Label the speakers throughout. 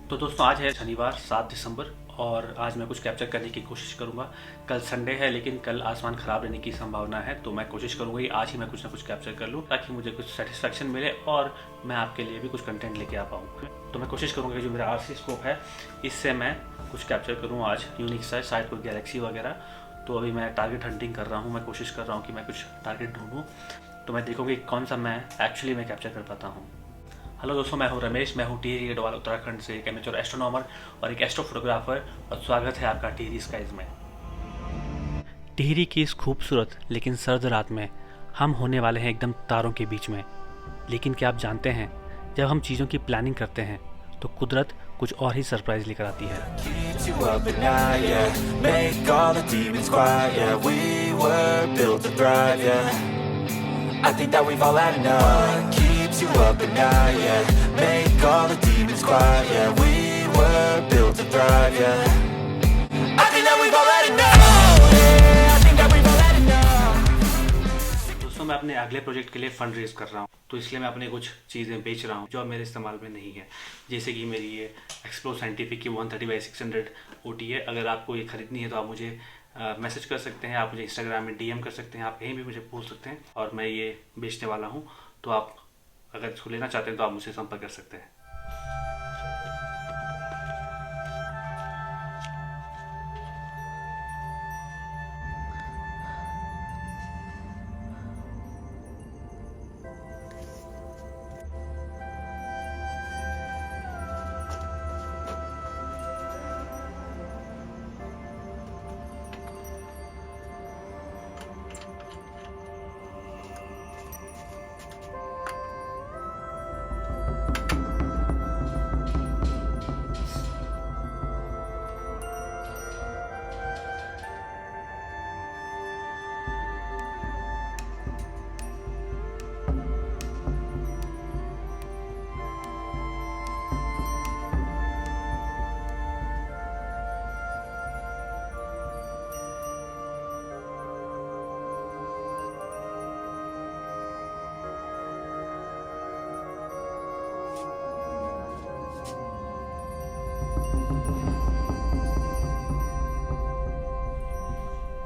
Speaker 1: तो दोस्तों आज है शनिवार 7 दिसंबर और आज मैं कुछ कैप्चर करने की कोशिश करूंगा। कल संडे है लेकिन कल आसमान ख़राब रहने की संभावना है, तो मैं कोशिश करूंगा कि आज ही मैं कुछ ना कुछ कैप्चर कर लूं ताकि मुझे कुछ सेटिस्फेक्शन मिले और मैं आपके लिए भी कुछ कंटेंट लेके आ पाऊँ। तो मैं कोशिश करूँगा कि जो मेरा आरसी स्कोप है इससे मैं कुछ कैप्चर करूँ आज यूनिक सा, शायद कोई गैलेक्सी वगैरह। तो अभी मैं टारगेट हंटिंग कर रहा हूँ, मैं कोशिश कर रहा हूँ कि मैं कुछ टारगेट ढूंढूँ, तो मैं देखूँगी कौन सा मैं एक्चुअली मैं कैप्चर कर पाता हूँ। हेलो दोस्तों, मैं हूं रमेश, मैं हूं टिहरी गढ़वाल उत्तराखंड से एक एमेच्योर एस्ट्रोनॉमर और एक एस्ट्रो फोटोग्राफर, और स्वागत है आपका टिहरी स्काइज में। टिहरी की इस खूबसूरत लेकिन सर्द रात में हम होने वाले हैं एकदम तारों के बीच में। लेकिन क्या आप जानते हैं, जब हम चीज़ों की प्लानिंग करते हैं तो कुदरत कुछ और ही सरप्राइज लेकर आती है। You up at night, yeah. Make all the demons quiet, yeah. We were built to thrive, yeah. I think that we've all had enough, yeah. I think that we've all had enough. दोस्तों, मैं अपने अगले project के लिए fund raise कर रहा हूँ, तो इसलिए मैं अपने कुछ चीज़ें बेच रहा हूँ जो मेरे इस्तेमाल में नहीं है। जैसे कि मेरी ये एक्सप्लोर साइंटिफिक की 130x600 OT है। अगर आपको ये खरीदनी है तो आप मुझे मैसेज कर सकते हैं, आप मुझे इंस्टाग्राम में DM कर सकते हैं, आप कहीं भी मुझे पूछ सकते हैं और मैं ये बेचने वाला हूँ। तो आप अगर इसको लेना चाहते हैं तो आप मुझसे संपर्क कर सकते हैं।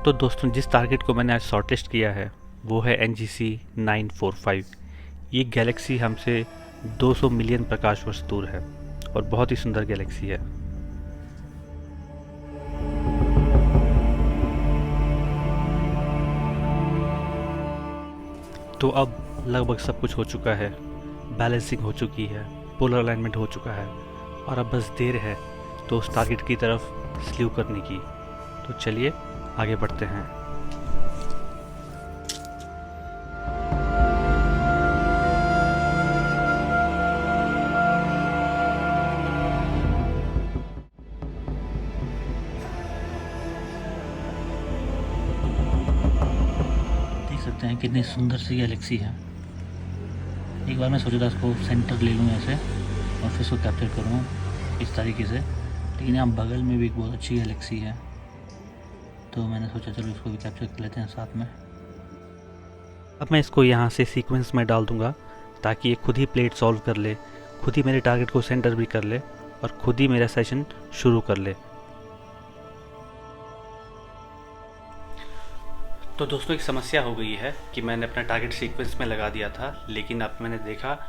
Speaker 1: तो दोस्तों, जिस टारगेट को मैंने आज शॉर्टलिस्ट किया है वो है NGC 945। ये गैलेक्सी हमसे 200 मिलियन प्रकाश वर्ष दूर है और बहुत ही सुंदर गैलेक्सी है। तो अब लगभग सब कुछ हो चुका है, बैलेंसिंग हो चुकी है, पोलर अलाइनमेंट हो चुका है और अब बस देर है तो उस टारगेट की तरफ स्लीव करने की। तो चलिए आगे बढ़ते हैं। देख सकते हैं कितनी सुंदर सी गैलेक्सी है। एक बार मैं सोचा था इसको सेंटर ले लूँ ऐसे और फिर इसको कैप्चर करूँ इस तरीके से, लेकिन यहाँ बगल में भी एक बहुत अच्छी गैलेक्सी है, तो मैंने सोचा चलो इसको भी कैप्चर कर लेते हैं साथ में। अब मैं इसको यहाँ से सीक्वेंस में डाल दूँगा ताकि ये खुद ही प्लेट सॉल्व कर ले, खुद ही मेरे टारगेट को सेंटर भी कर ले और खुद ही मेरा सेशन शुरू कर ले। तो दोस्तों, एक समस्या हो गई है कि मैंने अपना टारगेट सीक्वेंस में लगा दिया था, लेकिन अब मैंने देखा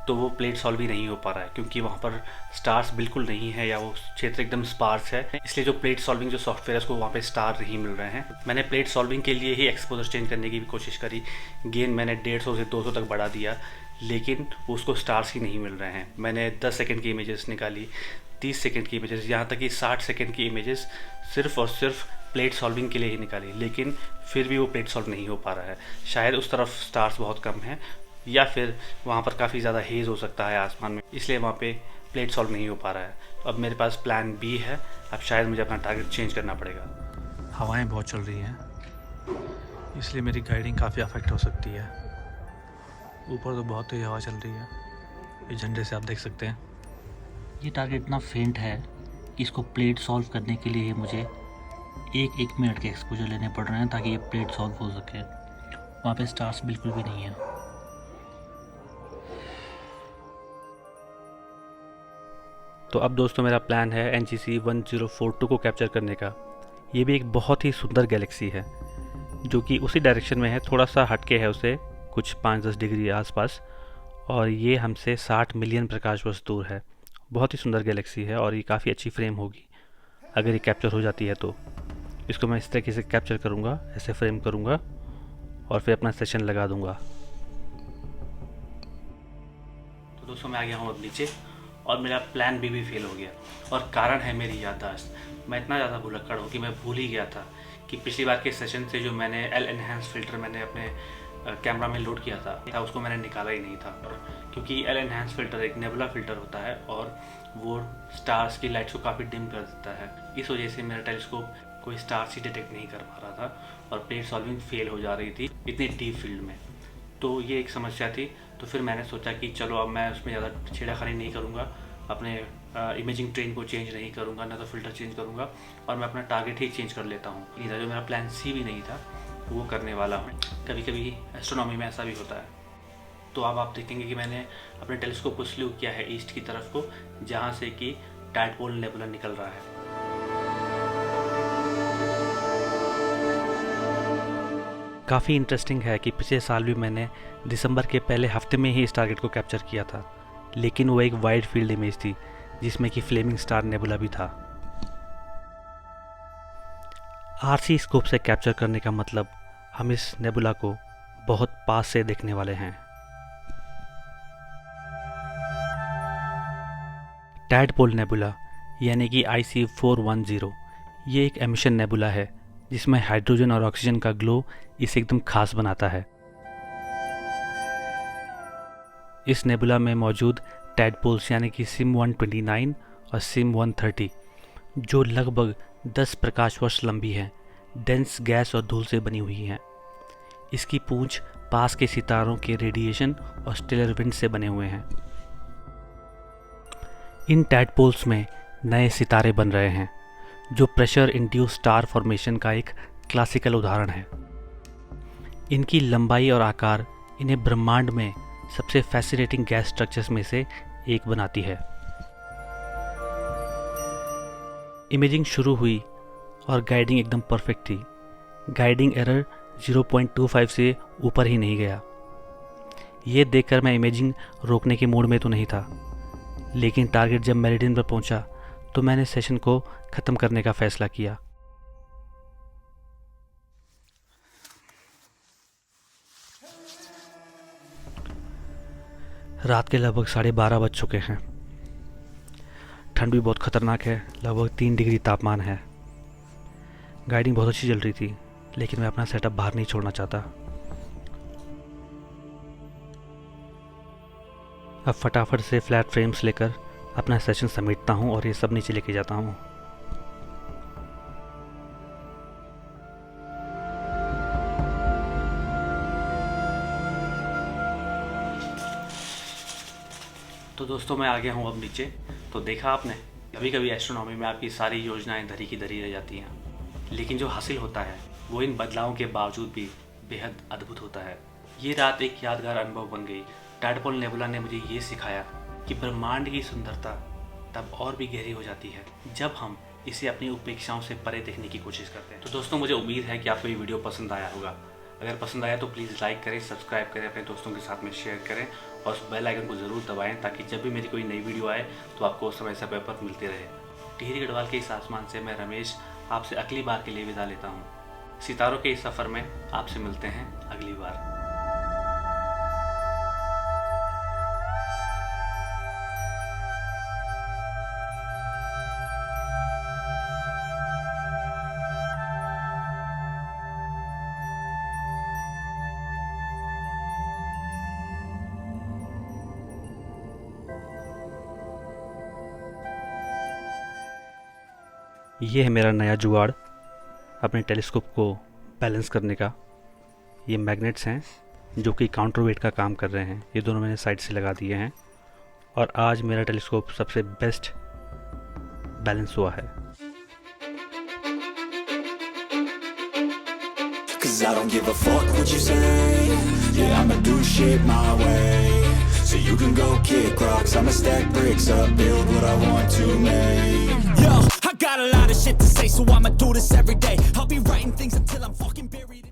Speaker 1: तो वो प्लेट सॉल्व ही नहीं हो पा रहा है क्योंकि वहाँ पर स्टार्स बिल्कुल नहीं है या वो क्षेत्र एकदम स्पार्स है। इसलिए जो प्लेट सॉल्विंग जो सॉफ्टवेयर है उसको वहाँ पे स्टार नहीं मिल रहे हैं। मैंने प्लेट सॉल्विंग के लिए ही एक्सपोजर चेंज करने की भी कोशिश करी, गेन मैंने 150 से 200 तक बढ़ा दिया, लेकिन उसको स्टार्स ही नहीं मिल रहे हैं। मैंने 10 सेकेंड की इमेजेस निकाली, 30 सेकेंड की इमेजेस, यहाँ तक कि 60 सेकेंड की इमेजेस सिर्फ और सिर्फ प्लेट सॉल्विंग के लिए ही निकाली, लेकिन फिर भी वो प्लेट सॉल्व नहीं हो पा रहा है। शायद उस तरफ स्टार्स बहुत कम हैं या फिर वहाँ पर काफ़ी ज़्यादा हेज़ हो सकता है आसमान में, इसलिए वहाँ पे प्लेट सॉल्व नहीं हो पा रहा है। तो अब मेरे पास प्लान B है, अब शायद मुझे अपना टारगेट चेंज करना पड़ेगा। हवाएं बहुत चल रही हैं, इसलिए मेरी गाइडिंग काफ़ी अफेक्ट हो सकती है। ऊपर तो बहुत ही हवा चल रही है, इस झंडे से आप देख सकते हैं। ये टारगेट इतना फेंट है कि इसको प्लेट सॉल्व करने के लिए मुझे एक मिनट के एक्सपोजर लेने पड़ रहे हैं ताकि ये प्लेट सॉल्व हो सके। वहाँ पे स्टार्स बिल्कुल भी नहीं है। तो अब दोस्तों मेरा प्लान है NGC 1042 को कैप्चर करने का। ये भी एक बहुत ही सुंदर गैलेक्सी है जो कि उसी डायरेक्शन में है, थोड़ा सा हटके है उसे कुछ 5-10 डिग्री आसपास, और ये हमसे 60 मिलियन प्रकाश वर्ष दूर है। बहुत ही सुंदर गैलेक्सी है और ये काफ़ी अच्छी फ्रेम होगी अगर ये कैप्चर हो जाती है तो। इसको मैं इस तरीके से कैप्चर करूँगा, ऐसे फ्रेम करूँगा और फिर अपना सेशन लगा दूँगा। तो दोस्तों मैं आ गया हूँ अब नीचे और मेरा प्लान भी फेल हो गया, और कारण है मेरी याददाश्त। मैं इतना ज़्यादा भुलक्कड़ हूँ कि मैं भूल ही गया था कि पिछली बार के सेशन से जो मैंने L-Enhance फ़िल्टर मैंने अपने कैमरा में लोड किया था उसको मैंने निकाला ही नहीं था। और क्योंकि L-Enhance फ़िल्टर एक नेबुला फ़िल्टर होता है और वो स्टार्स की लाइट्स को काफ़ी डिम कर देता है, इस वजह से मेरा टेलीस्कोप कोई स्टार्स ही डिटेक्ट नहीं कर पा रहा था और प्लेट सॉल्विंग फेल हो जा रही थी इतनी डीप फील्ड में। तो ये एक समस्या थी। तो फिर मैंने सोचा कि चलो अब मैं उसमें ज़्यादा छेड़ाखानी नहीं करूँगा, अपने इमेजिंग ट्रेन को चेंज नहीं करूँगा, ना तो फ़िल्टर चेंज करूँगा, और मैं अपना टारगेट ही चेंज कर लेता हूँ। नहीं था जो मेरा प्लान सी भी नहीं था वो करने वाला हूँ। कभी कभी एस्ट्रोनॉमी में ऐसा भी होता है। तो अब आप देखेंगे कि मैंने अपने टेलीस्कोप को स्ल्यू किया है ईस्ट की तरफ को, जहाँ से कि टाइडपोल नेबुला निकल रहा है। काफ़ी इंटरेस्टिंग है कि पिछले साल भी मैंने दिसंबर के पहले हफ्ते में ही इस टारगेट को कैप्चर किया था, लेकिन वो एक वाइड फील्ड इमेज थी जिसमें कि फ्लेमिंग स्टार नेबुला भी था। RC स्कोप से कैप्चर करने का मतलब हम इस नेबुला को बहुत पास से देखने वाले हैं। टाइडपोल नेबुला यानी कि IC410 ये एक एमिशन नेबुला है जिसमें हाइड्रोजन और ऑक्सीजन का ग्लो इसे एकदम खास बनाता है। इस नेबुला में मौजूद टाइडपोल्स यानी कि SIM-129 और SIM-130 जो लगभग 10 प्रकाश वर्ष लंबी हैं, डेंस गैस और धूल से बनी हुई हैं। इसकी पूंछ पास के सितारों के रेडिएशन और स्टेलर विंड से बने हुए हैं। इन टाइडपोल्स में नए सितारे बन रहे हैं जो प्रेशर इंड्यूस स्टार फॉर्मेशन का एक क्लासिकल उदाहरण है। इनकी लंबाई और आकार इन्हें ब्रह्मांड में सबसे फैसिनेटिंग गैस स्ट्रक्चर्स में से एक बनाती है। इमेजिंग शुरू हुई और गाइडिंग एकदम परफेक्ट थी। गाइडिंग एरर 0.25 से ऊपर ही नहीं गया। ये देखकर मैं इमेजिंग रोकने के मूड में तो नहीं था, लेकिन टारगेट जब मेरिडियन पर पहुंचा तो मैंने सेशन को ख़त्म करने का फैसला किया। रात के लगभग 12:30 बज चुके हैं। ठंड भी बहुत ख़तरनाक है, लगभग 3 डिग्री तापमान है। गाइडिंग बहुत अच्छी चल रही थी, लेकिन मैं अपना सेटअप बाहर नहीं छोड़ना चाहता। अब फटाफट से फ्लैट फ्रेम्स लेकर अपना सेशन समेटता हूँ और ये सब नीचे लेके जाता हूँ। तो दोस्तों मैं आ गया हूँ अब नीचे। तो देखा आपने, कभी कभी एस्ट्रोनॉमी में आपकी सारी योजनाएं धरी की धरी रह जाती हैं, लेकिन जो हासिल होता है वो इन बदलावों के बावजूद भी बेहद अद्भुत होता है। ये रात एक यादगार अनुभव बन गई। टाइडपोल नेबुला ने मुझे ये सिखाया कि ब्रह्मांड की सुंदरता तब और भी गहरी हो जाती है जब हम इसे अपनी उपेक्षाओं से परे देखने की कोशिश करते हैं। तो दोस्तों मुझे उम्मीद है कि आपको ये वीडियो पसंद आया होगा। अगर पसंद आया तो प्लीज़ लाइक करें, सब्सक्राइब करें, अपने दोस्तों के साथ में शेयर करें और उस बेल आइकन को ज़रूर दबाएं ताकि जब भी मेरी कोई नई वीडियो आए तो आपको समय समय पर मिलते रहे। टिहरी गढ़वाल के इस आसमान से मैं रमेश आपसे अगली बार के लिए विदा लेता हूँ। सितारों के इस सफ़र में आपसे मिलते हैं अगली बार। ये है मेरा नया जुगाड़ अपने टेलीस्कोप को बैलेंस करने का। ये मैग्नेट्स हैं जो कि काउंटर वेट का काम कर रहे हैं। ये दोनों मैंने साइड से लगा दिए हैं और आज मेरा टेलीस्कोप सबसे बेस्ट बैलेंस हुआ है। Cause I don't give a fuck what you say. Yeah, I'ma do shit my way. So you can go kick rocks, I'ma stack bricks up, build what
Speaker 2: I want to make. Yo, I got a lot of shit to say, so I'ma do this every day. I'll be writing things until I'm fucking buried.